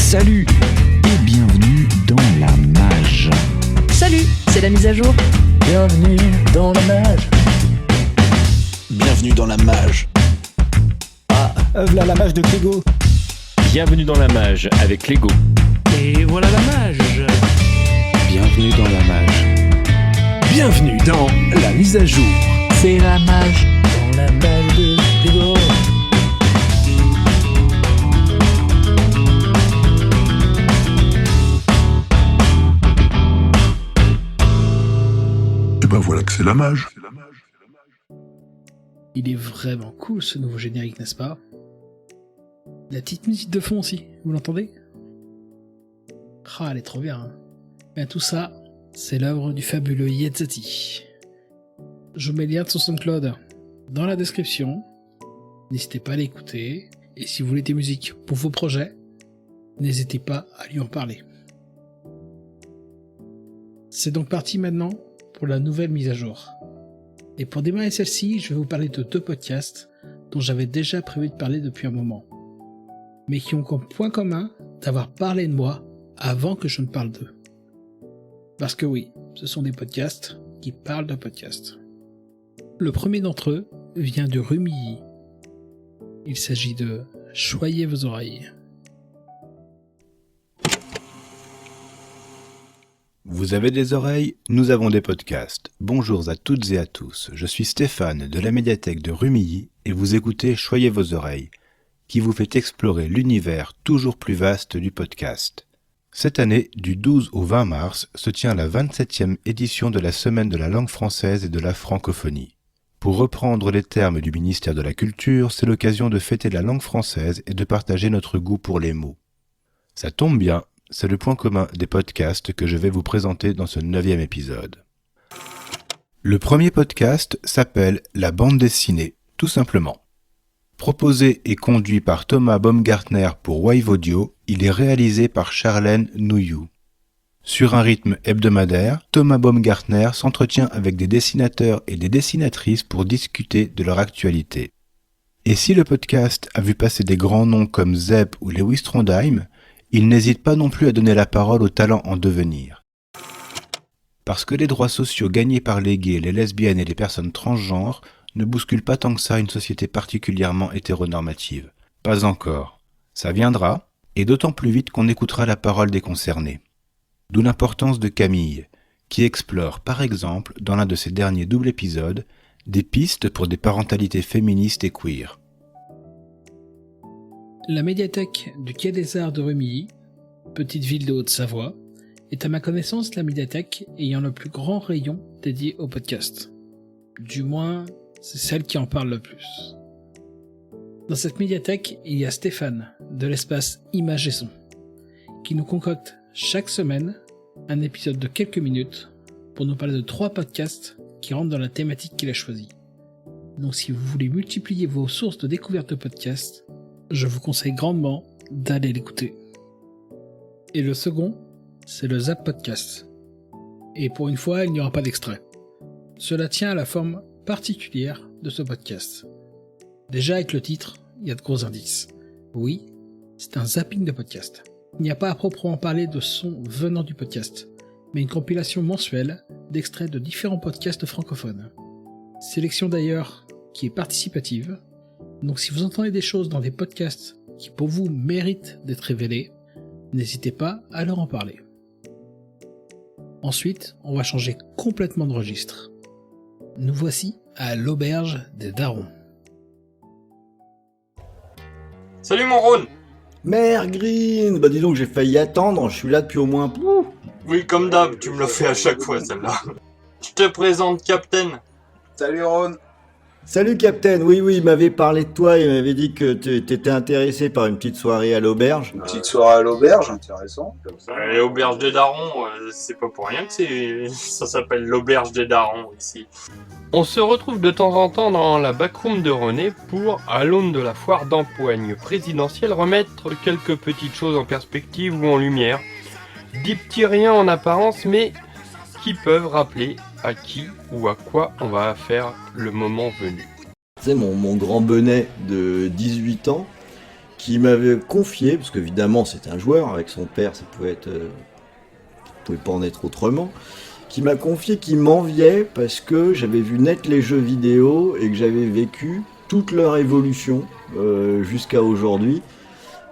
Salut et bienvenue dans la Mage. Salut, c'est la mise à jour. Bienvenue dans la Mage. Bienvenue dans la Mage. Ah, voilà la Mage de Clégo. Bienvenue dans la Mage avec Lego. Et voilà la Mage. Bienvenue dans la Mage. Bienvenue dans la mise à jour. C'est la Mage. Dans la Mage de Clégo. Et ben voilà que c'est la Mage. Il est vraiment cool ce nouveau générique, n'est-ce pas? La petite musique de fond aussi, vous l'entendez? Ah, elle est trop bien. Hein. Ben, tout ça, c'est l'œuvre du fabuleux Yetzati. Je vous mets le lien de son SoundCloud dans la description. N'hésitez pas à l'écouter. Et si vous voulez des musiques pour vos projets, n'hésitez pas à lui en parler. C'est donc parti maintenant pour la nouvelle mise à jour. Et pour démarrer celle-ci, je vais vous parler de 2 podcasts dont j'avais déjà prévu de parler depuis un moment, mais qui ont comme point commun d'avoir parlé de moi avant que je ne parle d'eux. Parce que oui, ce sont des podcasts qui parlent de podcasts. Le premier d'entre eux vient de Rumilly. Il s'agit de Choyez vos oreilles. Vous avez des oreilles, nous avons des podcasts. Bonjour à toutes et à tous, je suis Stéphane de la médiathèque de Rumilly et vous écoutez Choyez vos oreilles, qui vous fait explorer l'univers toujours plus vaste du podcast. Cette année, du 12 au 20 mars, se tient la 27e édition de la Semaine de la langue française et de la francophonie. Pour reprendre les termes du ministère de la Culture, c'est l'occasion de fêter la langue française et de partager notre goût pour les mots. Ça tombe bien, c'est le point commun des podcasts que je vais vous présenter dans ce 9e épisode. Le premier podcast s'appelle La bande dessinée, tout simplement. Proposé et conduit par Thomas Baumgartner pour Wave Audio, il est réalisé par Charlène Nouillou. Sur un rythme hebdomadaire, Thomas Baumgartner s'entretient avec des dessinateurs et des dessinatrices pour discuter de leur actualité. Et si le podcast a vu passer des grands noms comme Zep ou Lewis Trondheim, il n'hésite pas non plus à donner la parole aux talents en devenir. Parce que les droits sociaux gagnés par les gays, les lesbiennes et les personnes transgenres ne bousculent pas tant que ça une société particulièrement hétéronormative. Pas encore. Ça viendra, et d'autant plus vite qu'on écoutera la parole des concernés. D'où l'importance de Camille, qui explore par exemple, dans l'un de ses derniers doubles épisodes, des pistes pour des parentalités féministes et queer. La médiathèque du Quai des Arts de Rumilly, petite ville de Haute-Savoie, est à ma connaissance la médiathèque ayant le plus grand rayon dédié au podcast. Du moins, c'est celle qui en parle le plus. Dans cette médiathèque, il y a Stéphane, de l'espace Images et Son, qui nous concocte chaque semaine un épisode de quelques minutes pour nous parler de 3 podcasts qui rentrent dans la thématique qu'il a choisie. Donc si vous voulez multiplier vos sources de découverte de podcasts, je vous conseille grandement d'aller l'écouter. Et le second, c'est le Zap Podcast. Et pour une fois, il n'y aura pas d'extrait. Cela tient à la forme particulière de ce podcast. Déjà avec le titre, il y a de gros indices. Oui, c'est un zapping de podcast. Il n'y a pas à proprement parler de sons venant du podcast, mais une compilation mensuelle d'extraits de différents podcasts francophones. Sélection d'ailleurs qui est participative. Donc si vous entendez des choses dans des podcasts qui pour vous méritent d'être révélées, n'hésitez pas à leur en parler. Ensuite, on va changer complètement de registre. Nous voici à l'auberge des darons. Salut mon Rhône. Mère Green, bah dis donc j'ai failli attendre, je suis là depuis au moins... Oui, comme d'hab, tu me l'as fait à chaque fois celle-là. Je te présente Captain. Salut Ron. Salut Captain, oui, il m'avait parlé de toi, il m'avait dit que t'étais intéressé par une petite soirée à l'auberge. Une petite soirée à l'auberge, intéressant. Comme ça. L'auberge des darons, c'est pas pour rien que ça s'appelle l'auberge des darons ici. On se retrouve de temps en temps dans la backroom de René pour, à l'aune de la foire d'empoigne présidentielle, remettre quelques petites choses en perspective ou en lumière. Des petits riens en apparence, mais qui peuvent rappeler à qui ou à quoi on va faire le moment venu. Tu sais, mon grand bonnet de 18 ans, qui m'avait confié, parce qu'évidemment c'est un joueur, avec son père ça pouvait pas en être autrement, qui m'a confié qu'il m'enviait parce que j'avais vu naître les jeux vidéo et que j'avais vécu toute leur évolution jusqu'à aujourd'hui.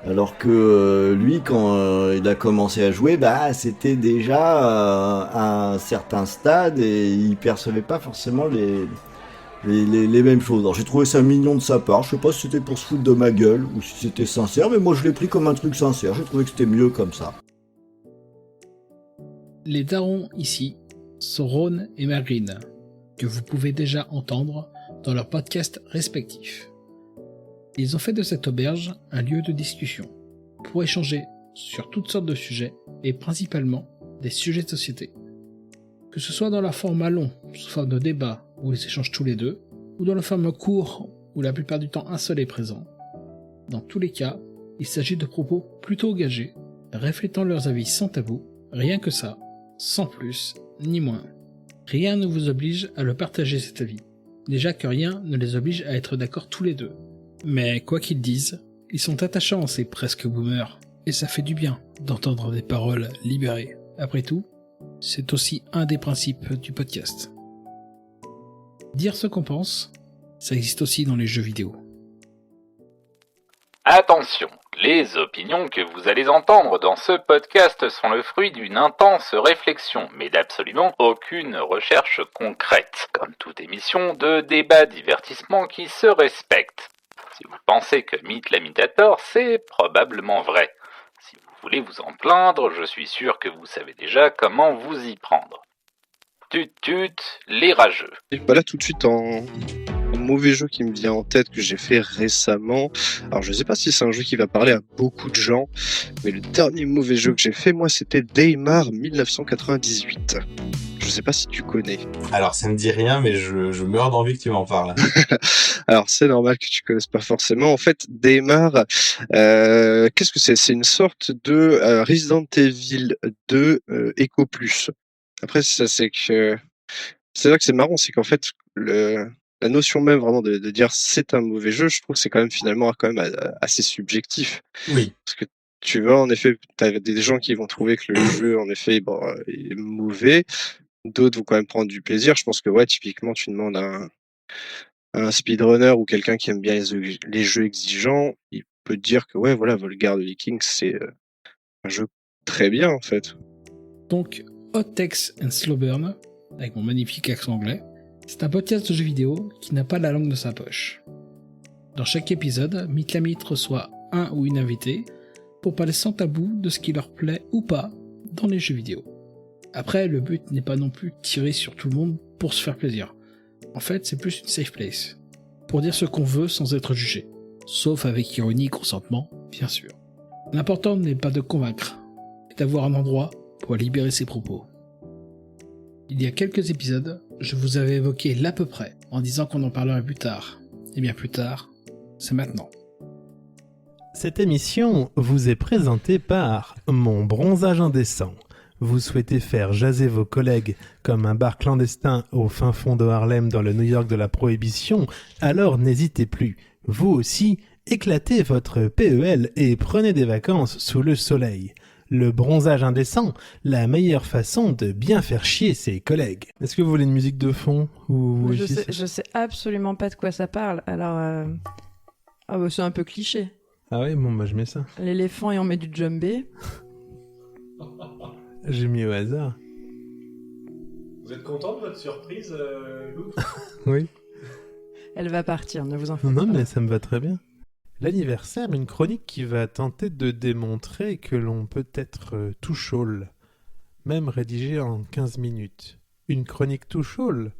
Alors que lui, quand il a commencé à jouer, c'était déjà à un certain stade et il percevait pas forcément les mêmes choses. Alors j'ai trouvé ça mignon de sa part, je sais pas si c'était pour se foutre de ma gueule ou si c'était sincère, mais moi je l'ai pris comme un truc sincère, j'ai trouvé que c'était mieux comme ça. Les darons ici sont Ron et Marine, que vous pouvez déjà entendre dans leurs podcasts respectifs. Ils ont fait de cette auberge un lieu de discussion pour échanger sur toutes sortes de sujets et principalement des sujets de société. Que ce soit dans leur format long, sous forme de débat où ils échangent tous les deux, ou dans le format court où la plupart du temps un seul est présent. Dans tous les cas, il s'agit de propos plutôt engagés, reflétant leurs avis sans tabou, rien que ça, sans plus ni moins. Rien ne vous oblige à le partager cet avis. Déjà que rien ne les oblige à être d'accord tous les deux. Mais quoi qu'ils disent, ils sont attachants ces presque boomers, et ça fait du bien d'entendre des paroles libérées. Après tout, c'est aussi un des principes du podcast. Dire ce qu'on pense, ça existe aussi dans les jeux vidéo. Attention, les opinions que vous allez entendre dans ce podcast sont le fruit d'une intense réflexion, mais d'absolument aucune recherche concrète, comme toute émission de débat divertissement qui se respecte. Si vous pensez que Mythe l'imitator, c'est probablement vrai. Si vous voulez vous en plaindre, je suis sûr que vous savez déjà comment vous y prendre. Tut, les rageux. Là tout de suite un mauvais jeu qui me vient en tête que j'ai fait récemment. Alors je sais pas si c'est un jeu qui va parler à beaucoup de gens, mais le dernier mauvais jeu que j'ai fait moi c'était Daymar 1998. Je sais pas si tu connais. Alors ça me dit rien, mais je meurs d'envie que tu m'en parles. Alors c'est normal que tu connaisses pas forcément. En fait, Daymar, qu'est-ce que c'est ? C'est une sorte de Resident Evil 2 Echo Plus. Après, ça c'est là que c'est marrant, c'est qu'en fait la notion même vraiment de dire c'est un mauvais jeu, je trouve que c'est quand même assez subjectif. Oui. Parce que tu vois, en effet, t'as des gens qui vont trouver que le jeu, en effet, est mauvais. D'autres vont quand même prendre du plaisir. Je pense que, ouais, typiquement, tu demandes à un speedrunner ou quelqu'un qui aime bien les jeux exigeants, il peut te dire que, ouais, voilà, Volgarde Vikings, c'est un jeu très bien, en fait. Donc, Hot Takes and Slow Burn, avec mon magnifique accent anglais, c'est un podcast de jeux vidéo qui n'a pas la langue de sa poche. Dans chaque épisode, Mythe la Mythe reçoit un ou une invitée pour parler sans tabou de ce qui leur plaît ou pas dans les jeux vidéo. Après, le but n'est pas non plus de tirer sur tout le monde pour se faire plaisir. En fait, c'est plus une safe place, pour dire ce qu'on veut sans être jugé, sauf avec ironie et consentement, bien sûr. L'important n'est pas de convaincre, mais d'avoir un endroit pour libérer ses propos. Il y a quelques épisodes, je vous avais évoqué l'à peu près, en disant qu'on en parlerait plus tard. Et bien plus tard, c'est maintenant. Cette émission vous est présentée par Mon Bronzage Indécent. Vous souhaitez faire jaser vos collègues comme un bar clandestin au fin fond de Harlem dans le New York de la Prohibition, alors n'hésitez plus. Vous aussi, éclatez votre PEL et prenez des vacances sous le soleil. Le bronzage indécent, la meilleure façon de bien faire chier ses collègues. Est-ce que vous voulez une musique de fond ou je sais absolument pas de quoi ça parle, alors c'est un peu cliché. Ah ouais, bon bah je mets ça. L'éléphant et on met du djembé. J'ai mis au hasard. Vous êtes content de votre surprise, Lou ? Oui. Elle va partir, ne vous en faites pas. Non mais ça me va très bien. L'anniversaire, une chronique qui va tenter de démontrer que l'on peut être tout chaull, même rédigée en 15 minutes. Une chronique tout chaull,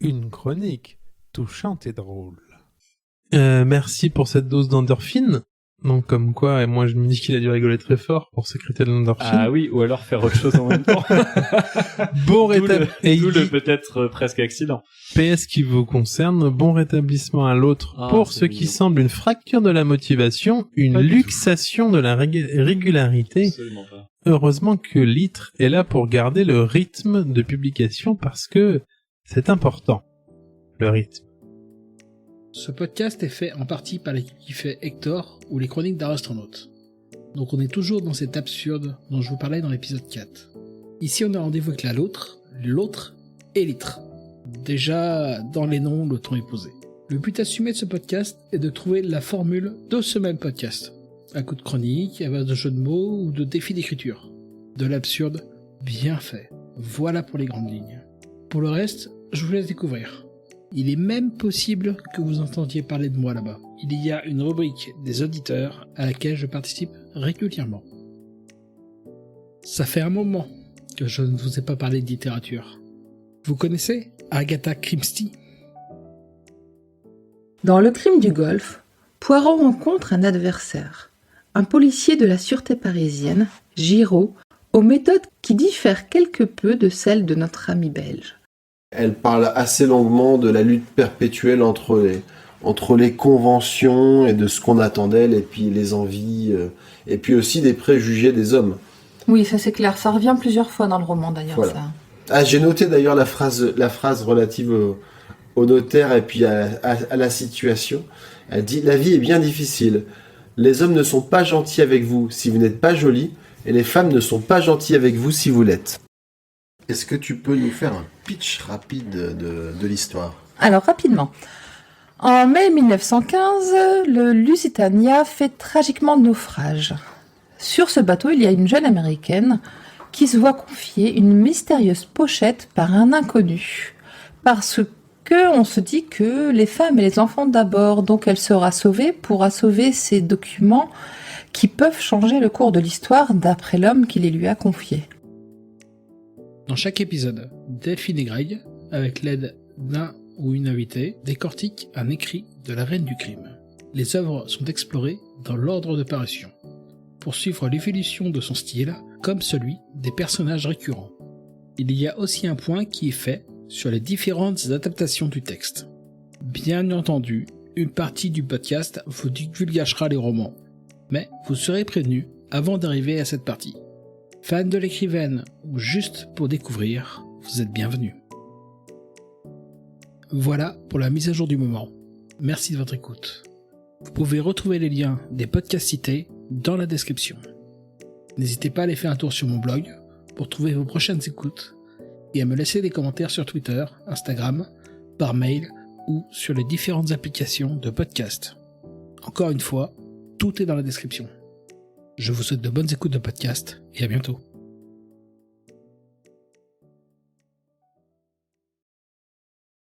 une chronique touchante et drôle. Merci pour cette dose d'endorphine. Donc comme quoi, et moi je me dis qu'il a dû rigoler très fort pour sécréter de l'endorphine. Ah oui, ou alors faire autre chose en même temps. Bon rétablissement. D'où le peut-être presque accident. PS qui vous concerne, bon rétablissement à l'autre pour ce qui semble une fracture de la motivation, une luxation de la régularité. Absolument pas. Heureusement que Litre est là pour garder le rythme de publication parce que c'est important, le rythme. Ce podcast est fait en partie par l'équipe qui fait Hector ou les chroniques d'un astronaute. Donc on est toujours dans cet absurde dont je vous parlais dans l'épisode 4. Ici on a rendez-vous avec l'autre et l'itre. Déjà, dans les noms, le ton est posé. Le but assumé de ce podcast est de trouver la formule de ce même podcast. À coup de chronique, à base de jeux de mots ou de défis d'écriture. De l'absurde bien fait. Voilà pour les grandes lignes. Pour le reste, je vous laisse découvrir. Il est même possible que vous entendiez parler de moi là-bas. Il y a une rubrique des auditeurs à laquelle je participe régulièrement. Ça fait un moment que je ne vous ai pas parlé de littérature. Vous connaissez Agatha Christie? Dans Le crime du Golfe, Poirot rencontre un adversaire, un policier de la sûreté parisienne, Giraud, aux méthodes qui diffèrent quelque peu de celles de notre ami belge. Elle parle assez longuement de la lutte perpétuelle entre les conventions et de ce qu'on attend d'elle, et puis les envies, et puis aussi des préjugés des hommes. Oui, ça c'est clair, ça revient plusieurs fois dans le roman d'ailleurs. Voilà. Ça. Ah, j'ai noté d'ailleurs la phrase relative au notaire et puis à la situation. Elle dit « La vie est bien difficile. Les hommes ne sont pas gentils avec vous si vous n'êtes pas jolie, et les femmes ne sont pas gentilles avec vous si vous l'êtes. » Est-ce que tu peux nous faire un pitch rapide de l'histoire ? Alors rapidement. En mai 1915, le Lusitania fait tragiquement naufrage. Sur ce bateau, il y a une jeune américaine qui se voit confier une mystérieuse pochette par un inconnu. Parce que on se dit que les femmes et les enfants d'abord, donc elle sera pourra sauver ces documents qui peuvent changer le cours de l'histoire d'après l'homme qui les lui a confiés. Dans chaque épisode, Delphine et Greg, avec l'aide d'un ou une invitée, décortiquent un écrit de la reine du crime. Les œuvres sont explorées dans l'ordre de parution, pour suivre l'évolution de son style, comme celui des personnages récurrents. Il y a aussi un point qui est fait sur les différentes adaptations du texte. Bien entendu, une partie du podcast vous divulgagera les romans, mais vous serez prévenus avant d'arriver à cette partie. Fan de l'écrivaine ou juste pour découvrir, vous êtes bienvenus. Voilà pour la mise à jour du moment. Merci de votre écoute. Vous pouvez retrouver les liens des podcasts cités dans la description. N'hésitez pas à aller faire un tour sur mon blog pour trouver vos prochaines écoutes et à me laisser des commentaires sur Twitter, Instagram, par mail ou sur les différentes applications de podcast. Encore une fois, tout est dans la description. Je vous souhaite de bonnes écoutes de podcast et à bientôt.